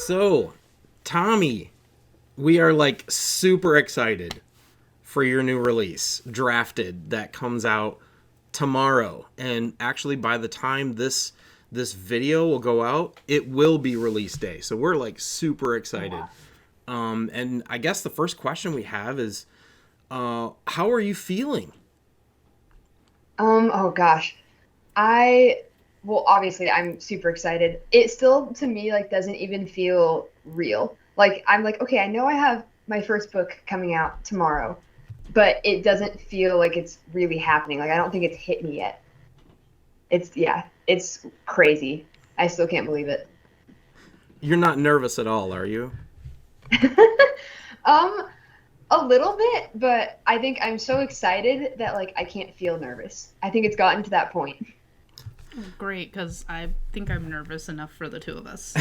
So, Tommy, we are like super excited for your new release, Drafted, that comes out tomorrow. And actually, by the time this video will go out, it will be release day. So we're like super excited. And I guess the first question we have is, how are you feeling? Oh gosh. Well, obviously I'm super excited. It still to me like doesn't even feel real. Like I'm like, okay, I know I have my first book coming out tomorrow, but it doesn't feel like it's really happening. Like I don't think it's hit me yet. It's crazy. I still can't believe it. You're not nervous at all, are you? Um, a little bit, but I think I'm so excited that like I can't feel nervous. I think it's gotten to that point. Great, because I think I'm nervous enough for the two of us.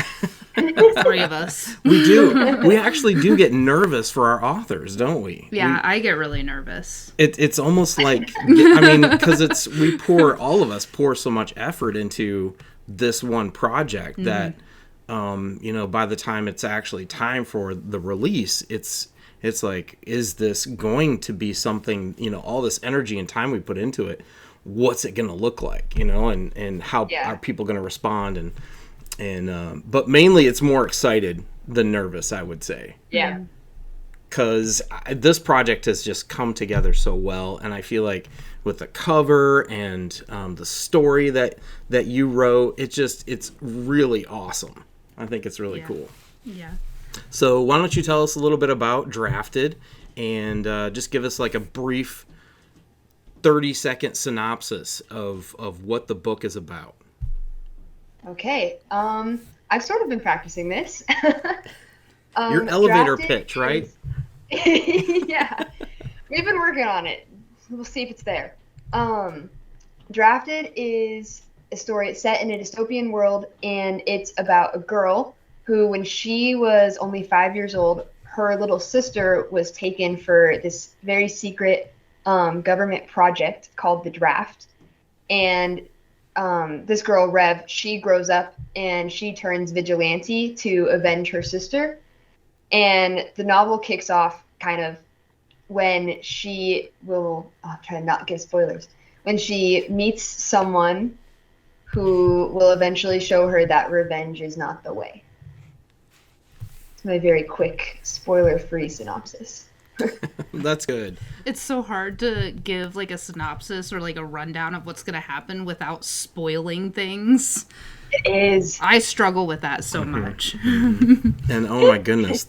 Three of us. We do. We actually do get nervous for our authors, don't we? Yeah, I get really nervous. It's almost like, I mean, because all of us pour so much effort into this one project that, by the time it's actually time for the release, it's like, is this going to be something, all this energy and time we put into it, what's it going to look like, and how are people going to respond? But mainly it's more excited than nervous, I would say. Yeah. Because this project has just come together so well, and I feel like with the cover and the story that you wrote, it's really awesome. I think it's really cool. Yeah. So why don't you tell us a little bit about Drafted, and just give us like a brief 30-second synopsis of what the book is about. Okay. I've sort of been practicing this. Your elevator Drafted pitch, right? Yeah. We've been working on it. We'll see if it's there. Drafted is a story set in a dystopian world, and it's about a girl who, when she was only 5 years old, her little sister was taken for this very secret government project called the Draft. And this girl, Rev, she grows up and she turns vigilante to avenge her sister. And the novel kicks off kind of when I'll try to not give spoilers, when she meets someone who will eventually show her that revenge is not the way. It's my very quick, spoiler-free synopsis. That's good. It's so hard to give like a synopsis or like a rundown of what's going to happen without spoiling things. It is. I struggle with that so much. And oh my goodness,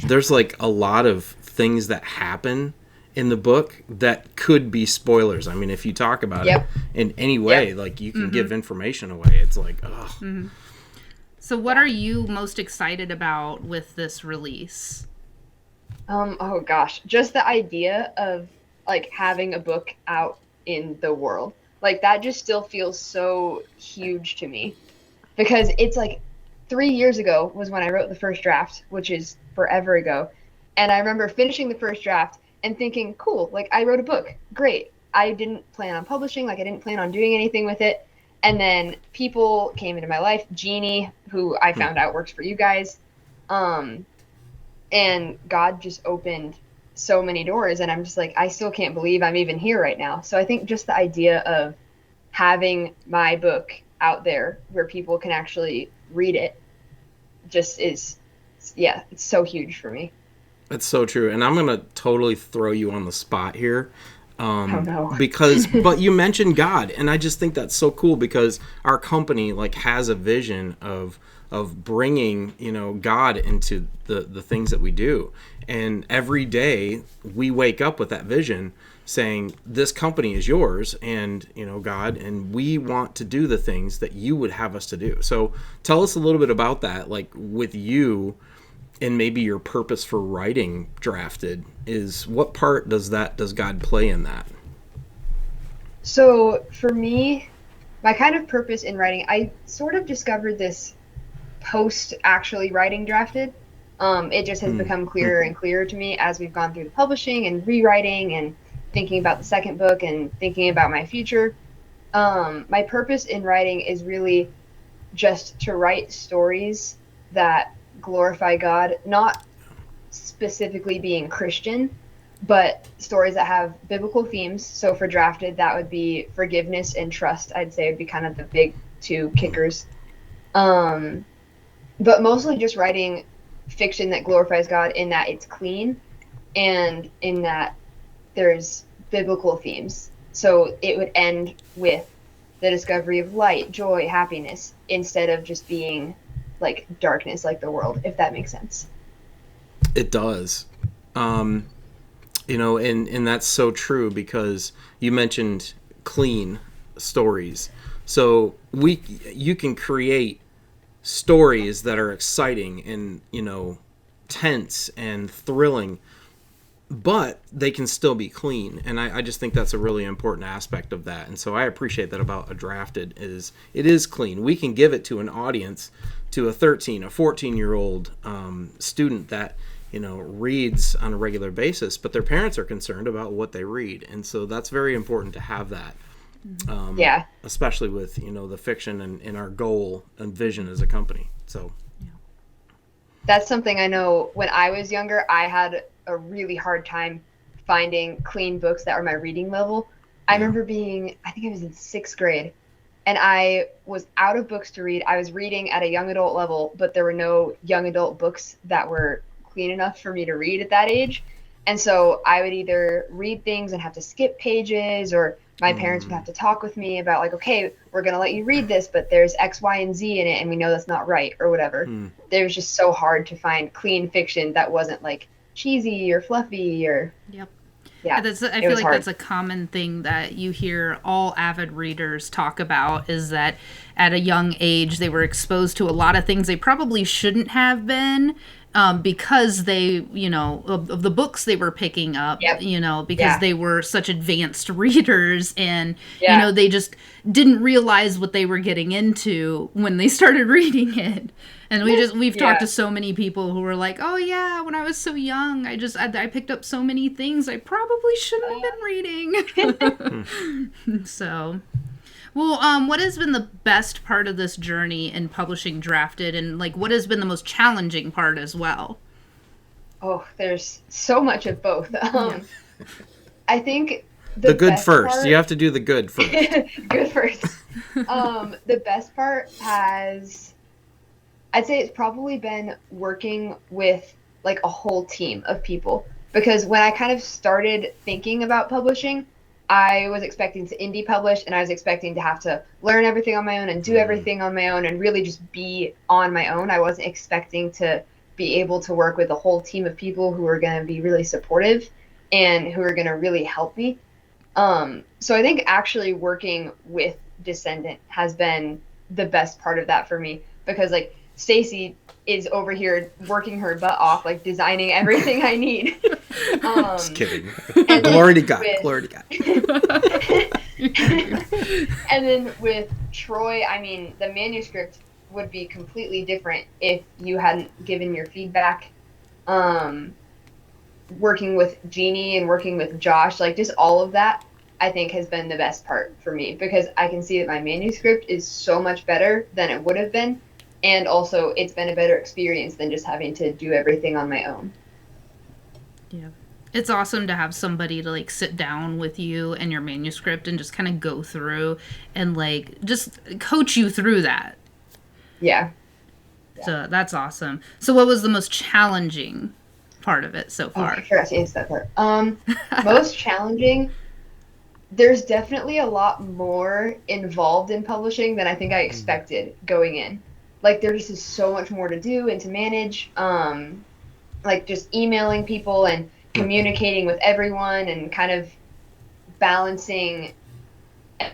there's like a lot of things that happen in the book that could be spoilers. I mean, if you talk about it in any way, like you can give information away. It's like, ugh. So what are you most excited about with this release? Oh gosh, just the idea of like having a book out in the world. Like that just still feels so huge to me. Because it's like 3 years ago was when I wrote the first draft, which is forever ago. And I remember finishing the first draft and thinking, cool, like I wrote a book. Great. I didn't plan on publishing, like I didn't plan on doing anything with it. And then people came into my life, Jeannie, who I found out works for you guys. And God just opened so many doors, and I'm just like, I still can't believe I'm even here right now. So I think just the idea of having my book out there where people can actually read it just is, it's so huge for me. That's so true. And I'm going to totally throw you on the spot here. Oh no. But you mentioned God, and I just think that's so cool because our company like has a vision of bringing, God into the things that we do. And every day we wake up with that vision saying, this company is yours and, God, and we want to do the things that you would have us to do. So tell us a little bit about that, like with you and maybe your purpose for writing Drafted is what part does God play in that? So for me, my kind of purpose in writing, I sort of discovered this post actually writing Drafted. It just has become clearer and clearer to me as we've gone through the publishing and rewriting and thinking about the second book and thinking about my future. My purpose in writing is really just to write stories that glorify God, not specifically being Christian, but stories that have biblical themes. So for Drafted, that would be forgiveness and trust, I'd say would be kind of the big two kickers. But mostly just writing fiction that glorifies God in that it's clean and in that there's biblical themes. So it would end with the discovery of light, joy, happiness, instead of just being like darkness, like the world, if that makes sense. It does. And that's so true, because you mentioned clean stories. So you can create stories that are exciting and, tense and thrilling, but they can still be clean. And I just think that's a really important aspect of that. And so I appreciate that about a Drafted, is it is clean. We can give it to an audience, to a 13, a 14-year-old student that, reads on a regular basis, but their parents are concerned about what they read. And so that's very important to have that. Especially with, the fiction and our goal and vision as a company. So that's something I know when I was younger, I had a really hard time finding clean books that were my reading level. I remember I think I was in 6th grade, and I was out of books to read. I was reading at a young adult level, but there were no young adult books that were clean enough for me to read at that age. And so I would either read things and have to skip pages, or my parents would have to talk with me about like, okay, we're going to let you read this, but there's X, Y, and Z in it, and we know that's not right, or whatever. It was just so hard to find clean fiction that wasn't like cheesy or fluffy or... Yep. Yeah, I feel like that's a common thing that you hear all avid readers talk about, is that at a young age they were exposed to a lot of things they probably shouldn't have been, because they, of the books they were picking up, because they were such advanced readers, and, they just didn't realize what they were getting into when they started reading it. And we've talked to so many people who were like, oh yeah, when I was so young, I picked up so many things I probably shouldn't have been reading. So, well, what has been the best part of this journey in publishing Drafted, and like what has been the most challenging part as well? Oh, there's so much of both. I think the good first. You have to do the good first. Good first. The best part I'd say it's probably been working with like a whole team of people, because when I kind of started thinking about publishing, I was expecting to indie publish, and I was expecting to have to learn everything on my own and do everything on my own and really just be on my own. I wasn't expecting to be able to work with a whole team of people who are going to be really supportive and who are going to really help me. So I think actually working with Descendant has been the best part of that for me, because like Stacy is over here working her butt off, like designing everything I need. Just kidding. Glory to God. Glory to God. And then with Troy, I mean, the manuscript would be completely different if you hadn't given your feedback. Working with Jeannie and working with Josh, like just all of that, I think has been the best part for me, because I can see that my manuscript is so much better than it would have been. And also, it's been a better experience than just having to do everything on my own. Yeah. It's awesome to have somebody to, like, sit down with you and your manuscript and just kind of go through and, like, just coach you through that. Yeah. So that's awesome. So what was the most challenging part of it so far? I forgot to answer that part. Most challenging... There's definitely a lot more involved in publishing than I think I expected going in. Like, there just is so much more to do and to manage, like just emailing people and communicating with everyone and kind of balancing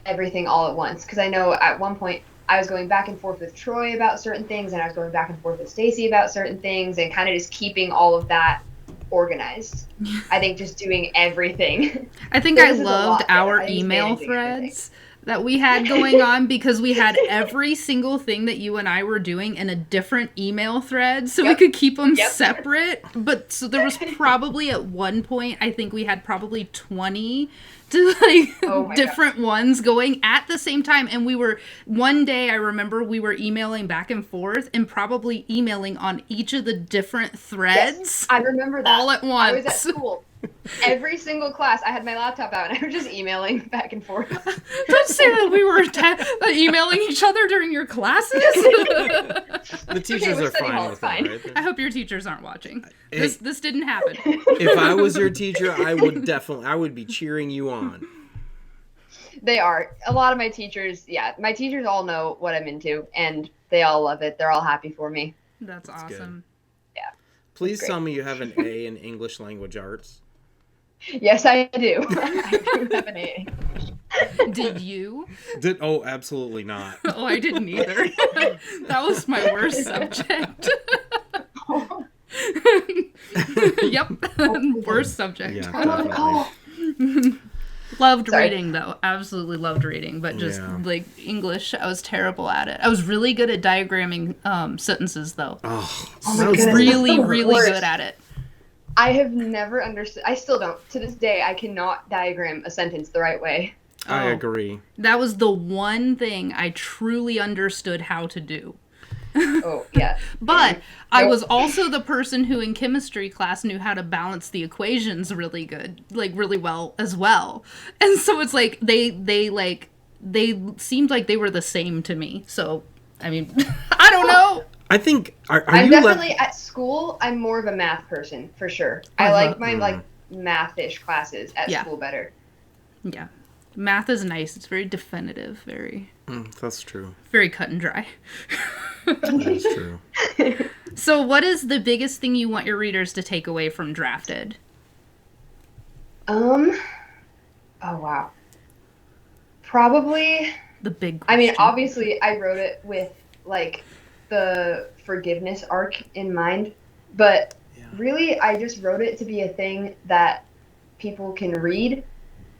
everything all at once. Because I know at one point I was going back and forth with Troy about certain things, and I was going back and forth with Stacy about certain things, and kind of just keeping all of that organized. I think just doing everything. I think I loved our email threads that we had going on because we had every single thing that you and I were doing in a different email thread so we could keep them separate. But so there was probably at one point, I think we had probably 20 different ones going at the same time. And we were, one day I remember we were emailing back and forth and probably emailing on each of the different threads. Yes, I remember that. All at once. I was at school. Every single class, I had my laptop out and I was just emailing back and forth. Don't say that we were emailing each other during your classes. The teachers are fine with that, right? I hope your teachers aren't watching. This didn't happen. If I was your teacher, I would be cheering you on. They are. A lot of my teachers all know what I'm into and they all love it. They're all happy for me. That's awesome. Good. Yeah. Please tell me you have an A in English language arts. Yes, I do. I do have an A. Did you? Oh, absolutely not. Oh, I didn't either. That was my worst subject. Yep. Worst subject. Yeah, definitely. Loved reading, though. Absolutely loved reading. But just, like, English, I was terrible at it. I was really good at diagramming sentences, though. Oh I was really, really good at it. I have never understood. I still don't. To this day, I cannot diagram a sentence the right way. I agree. That was the one thing I truly understood how to do. Oh, yeah. But I was also the person who in chemistry class knew how to balance the equations really good, like really well as well. And so it's like they seemed like they were the same to me. So, I mean, I don't know. I think I'm definitely at school. I'm more of a math person for sure. I like my like math-ish classes at school better. Yeah, math is nice. It's very definitive. Very. That's true. Very cut and dry. That's true. So, what is the biggest thing you want your readers to take away from Drafted? Oh wow. Probably. The big question. I mean, obviously, I wrote it with like the forgiveness arc in mind, but really I just wrote it to be a thing that people can read,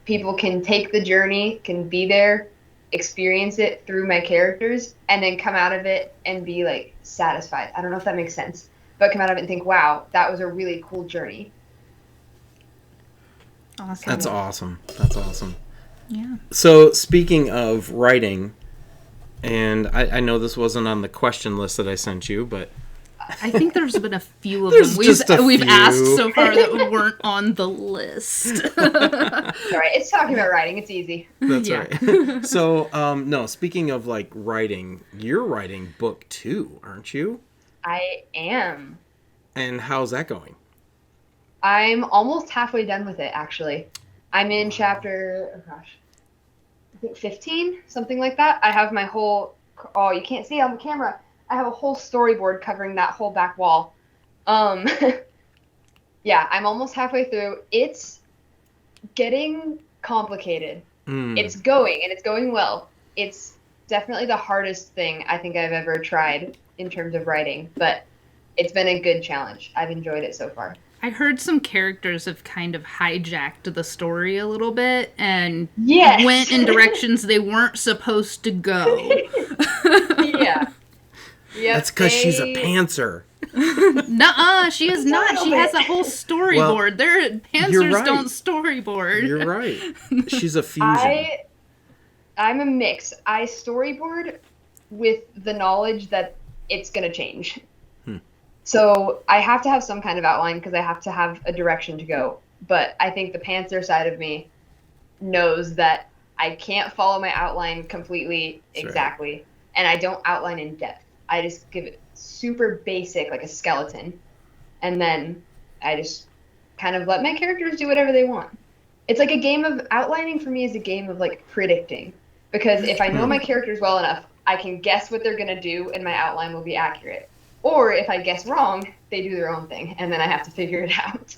people can take the journey, can be there, experience it through my characters, and then come out of it and be like satisfied. I don't know if that makes sense, but come out of it and think, wow, that was a really cool journey. Awesome. That's awesome. That's awesome. Yeah. So speaking of writing, and I know this wasn't on the question list that I sent you, but I think there's been a few of them we've asked so far that weren't on the list. All right, it's talking about writing. It's easy. That's right. So, no, speaking of like writing, you're writing book 2, aren't you? I am. And how's that going? I'm almost halfway done with it, actually. I'm in chapter, I think 15, something like that. I have my whole, you can't see it on the camera. I have a whole storyboard covering that whole back wall. Yeah, I'm almost halfway through. It's getting complicated. It's going, and it's going well. It's definitely the hardest thing I think I've ever tried in terms of writing, but it's been a good challenge. I've enjoyed it so far. I heard some characters have kind of hijacked the story a little bit and went in directions they weren't supposed to go. Yeah. Yep, That's because she's a pantser. Nuh-uh, she is not. She has a whole storyboard. Pantsers don't storyboard. You're right. She's a fusion. I'm a mix. I storyboard with the knowledge that it's going to change. So I have to have some kind of outline because I have to have a direction to go. But I think the pantser side of me knows that I can't follow my outline completely exactly. Right. And I don't outline in depth. I just give it super basic, like a skeleton. And then I just kind of let my characters do whatever they want. It's like a game of outlining for me is a game of like predicting. Because if I know my characters well enough, I can guess what they're going to do and my outline will be accurate. Or if I guess wrong, they do their own thing, and then I have to figure it out.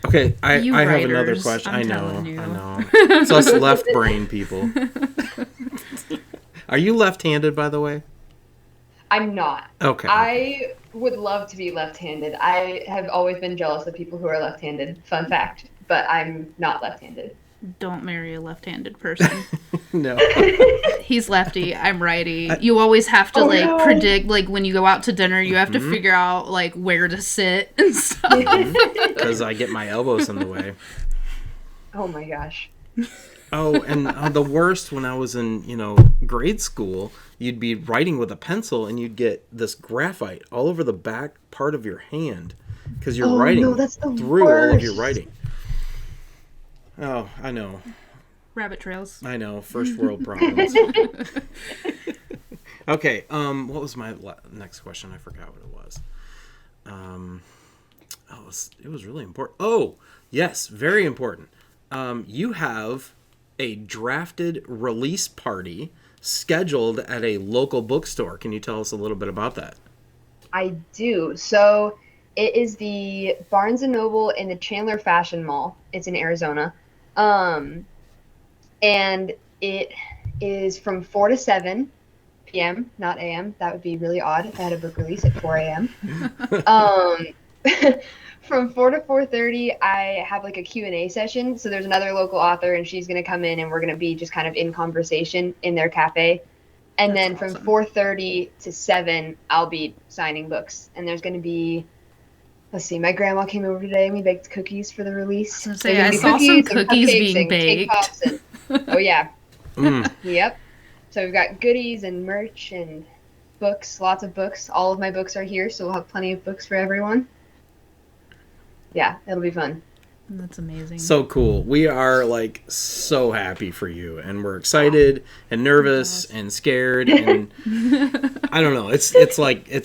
Okay, I have another question. I know. It's us left brain people. Are you left-handed, by the way? I'm not. Okay. I would love to be left-handed. I have always been jealous of people who are left-handed. Fun fact. But I'm not left-handed. Don't marry a left-handed person. No. He's lefty, I'm righty. You always have to predict, like when you go out to dinner, you have to figure out like where to sit and stuff. Because I get my elbows in the way. Oh my gosh. Oh, and the worst when I was in, grade school, you'd be writing with a pencil and you'd get this graphite all over the back part of your hand because you're writing through all of your wright. Oh, I know. Rabbit trails. I know. First world problems. Okay. What was my next question? I forgot what it was. It was really important. Oh, yes. Very important. You have a drafted release party scheduled at a local bookstore. Can you tell us a little bit about that? I do. So it is the Barnes & Noble in the Chandler Fashion Mall. It's in Arizona. And it is from 4 to 7 p.m., not a.m. That would be really odd if I had a book release at 4 a.m. From 4 to 4:30, I have like a Q&A session. So there's another local author, and she's going to come in, and we're going to be just kind of in conversation in their cafe. And then from 4:30 to 7, I'll be signing books. And there's going to be, let's see, my grandma came over today, and we baked cookies for the release. I saw some cookies being baked. Oh, yeah. Yep. So we've got goodies and merch and books, lots of books. All of my books are here, so we'll have plenty of books for everyone. Yeah, it'll be fun. That's amazing. So cool. We are like so happy for you, and we're excited and nervous and scared, and I don't know. It's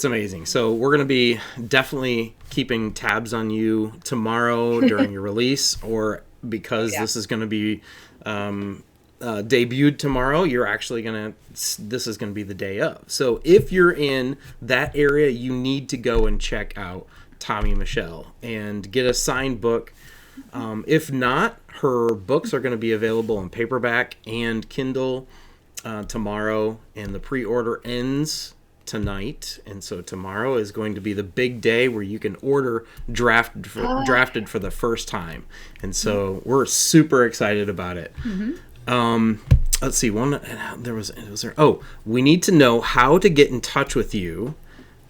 amazing. So we're going to be definitely keeping tabs on you tomorrow during your release, or because this is going to be debuted tomorrow, this is going to be the day of. So if you're in that area, you need to go and check out Tommy Michelle and get a signed book. If not, her books are going to be available in paperback and Kindle tomorrow, and the pre-order ends tonight. And so tomorrow is going to be the big day where you can order drafted for the first time. And so we're super excited about it. Let's see. We need to know how to get in touch with you,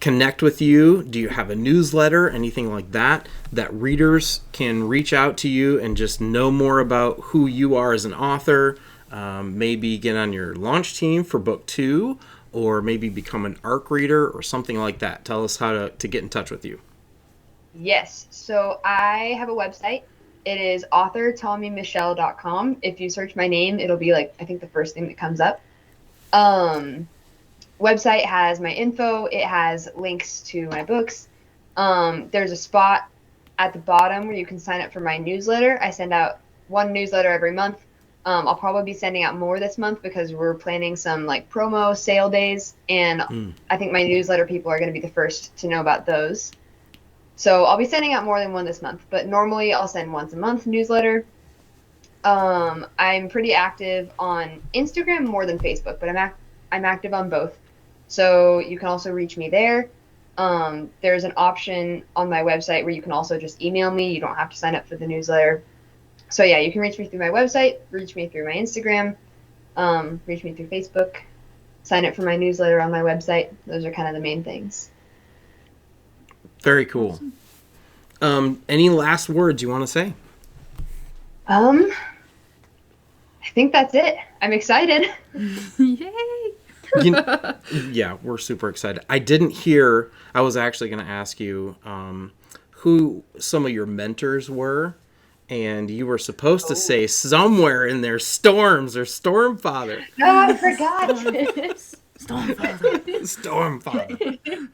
connect with you. Do you have a newsletter, anything like that readers can reach out to you and just know more about who you are as an author? Maybe get on your launch team for book 2, or maybe become an ARC reader or something like that. Tell us how to get in touch with you. Yes. So I have a website. It is authortommymichelle.com. If you search my name, it'll be I think the first thing that comes up. Website has my info. It has links to my books. There's a spot at the bottom where you can sign up for my newsletter. I send out one newsletter every month. I'll probably be sending out more this month because we're planning some promo sale days, and I think my newsletter people are going to be the first to know about those. So I'll be sending out more than one this month, but normally I'll send once a month newsletter. I'm pretty active on Instagram more than Facebook, but I'm active on both. So you can also reach me there. There's an option on my website where you can also just email me. You don't have to sign up for the newsletter. So yeah, you can reach me through my website, reach me through my Instagram, reach me through Facebook, sign up for my newsletter on my website. Those are kind of the main things. Very cool. Any last words you want to say? I think that's it. I'm excited. Yay! Yeah, we're super excited. I was actually going to ask you who some of your mentors were, and you were supposed to say somewhere in there Storms or Stormfather. No, I forgot. Stormfather. Stormfather.